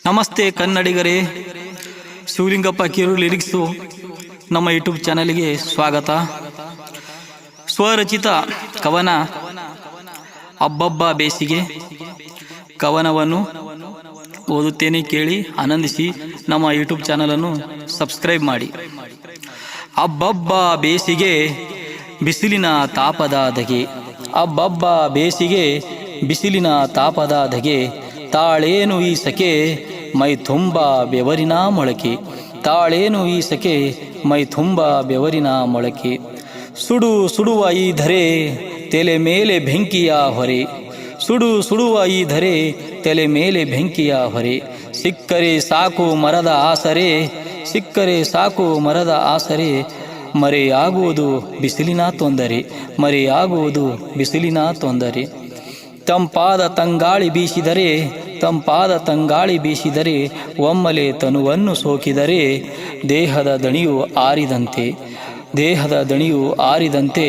ನಮಸ್ತೆ ಕನ್ನಡಿಗರೇ, ಶಿವಲಿಂಗಪ್ಪ ಕಿರು ಲಿರಿಕ್ಸು ನಮ್ಮ ಯೂಟ್ಯೂಬ್ ಚಾನಲ್ಗೆ ಸ್ವಾಗತ. ಸ್ವರಚಿತ ಕವನ ಅಬ್ಬಬ್ಬ ಬೇಸಿಗೆ ಕವನವನ್ನು ಓದುತ್ತೇನೆ, ಕೇಳಿ ಆನಂದಿಸಿ. ನಮ್ಮ ಯೂಟ್ಯೂಬ್ ಚಾನಲನ್ನು ಸಬ್ಸ್ಕ್ರೈಬ್ ಮಾಡಿ. ಅಬ್ಬಬ್ಬ ಬೇಸಿಗೆ ಬಿಸಿಲಿನ ತಾಪದ ಧಗೆ, ಅಬ್ಬಬ್ಬ ಬೇಸಿಗೆ ಬಿಸಿಲಿನ ತಾಪದ ಧಗೆ, ತಾಳೇನು ಈ ಸಕೆ ಮೈ ತುಂಬ ಬೆವರಿನ ಮೊಳಕೆ, ತಾಳೇನು ಈ ಸಕೆ ಮೈ ತುಂಬ ಬೆವರಿನ ಮೊಳಕೆ, ಸುಡುವ ಈ ಧರೆ ತಲೆ ಮೇಲೆ ಬೆಂಕಿಯ ಹೊರೆ, ಸುಡುವ ಈ ಧರೆ ತಲೆ ಮೇಲೆ ಬೆಂಕಿಯ ಹೊರೆ, ಸಿಕ್ಕರೆ ಸಾಕು ಮರದ ಆಸರೆ, ಸಿಕ್ಕರೆ ಸಾಕು ಮರದ ಆಸರೆ, ಮರೆಯಾಗುವುದು ಬಿಸಿಲಿನ ತೊಂದರೆ, ಮರೆಯಾಗುವುದು ಬಿಸಿಲಿನ ತೊಂದರೆ, ತಂಪಾದ ತಂಗಾಳಿ ಬೀಸಿದರೆ, ತಂಪಾದ ತಂಗಾಳಿ ಬೀಸಿದರೆ, ಒಮ್ಮಲೆ ತನುವನ್ನು ಸೋಕಿದರೆ, ದೇಹದ ದಣಿಯು ಆರಿದಂತೆ, ದೇಹದ ದಣಿಯು ಆರಿದಂತೆ,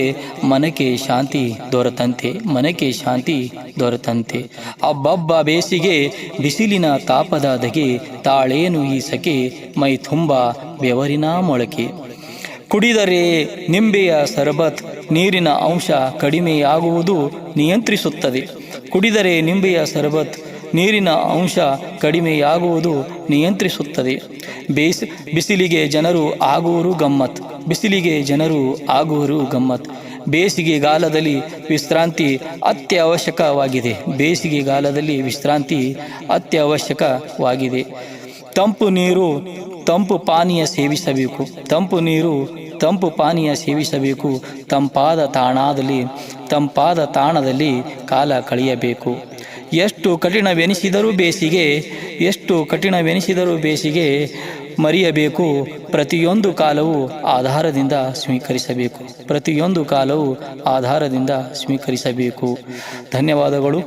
ಮನಕ್ಕೆ ಶಾಂತಿ ದೊರೆತಂತೆ, ಮನಕ್ಕೆ ಶಾಂತಿ ದೊರೆತಂತೆ. ಅಬ್ಬಬ್ಬ ಬೇಸಿಗೆ ಬಿಸಿಲಿನ ತಾಪದ ಧಗೆ, ತಾಳೇನು ಈ ಸಕೆ ಮೈ ತುಂಬ ಬೆವರಿನ ಮೊಳಕೆ, ಕುಡಿದರೆ ನಿಂಬೆಯ ಸರ್ಬತ್ ನೀರಿನ ಅಂಶ ಕಡಿಮೆಯಾಗುವುದು ನಿಯಂತ್ರಿಸುತ್ತದೆ, ಕುಡಿದರೆ ನಿಂಬೆಯ ಸರ್ಬತ್ ನೀರಿನ ಅಂಶ ಕಡಿಮೆಯಾಗುವುದು ನಿಯಂತ್ರಿಸುತ್ತದೆ. ಬಿಸಿಲಿಗೆ ಜನರು ಆಗುವರು ಗಮ್ಮತ್, ಬಿಸಿಲಿಗೆ ಜನರು ಆಗುವರು ಗಮ್ಮತ್, ಬೇಸಿಗೆಗಾಲದಲ್ಲಿ ವಿಶ್ರಾಂತಿ ಅತ್ಯವಶ್ಯಕವಾಗಿದೆ, ಬೇಸಿಗೆಗಾಲದಲ್ಲಿ ವಿಶ್ರಾಂತಿ ಅತ್ಯವಶ್ಯಕವಾಗಿದೆ. ತಂಪು ನೀರು ತಂಪು ಪಾನೀಯ ಸೇವಿಸಬೇಕು, ತಂಪು ನೀರು ತಂಪು ಪಾನೀಯ ಸೇವಿಸಬೇಕು, ತಂಪಾದ ತಾಣದಲ್ಲಿ ಕಾಲ ಕಳೆಯಬೇಕು. ಎಷ್ಟು ಕಠಿಣವೆನಿಸಿದರೂ ಬೇಸಿಗೆ, ಎಷ್ಟು ಕಠಿಣವೆನಿಸಿದರೂ ಬೇಸಿಗೆ ಮರೆಯಬೇಕು, ಪ್ರತಿಯೊಂದು ಕಾಲವು ಆಧಾರದಿಂದ ಸ್ವೀಕರಿಸಬೇಕು, ಪ್ರತಿಯೊಂದು ಕಾಲವು ಆಧಾರದಿಂದ ಸ್ವೀಕರಿಸಬೇಕು. ಧನ್ಯವಾದಗಳು.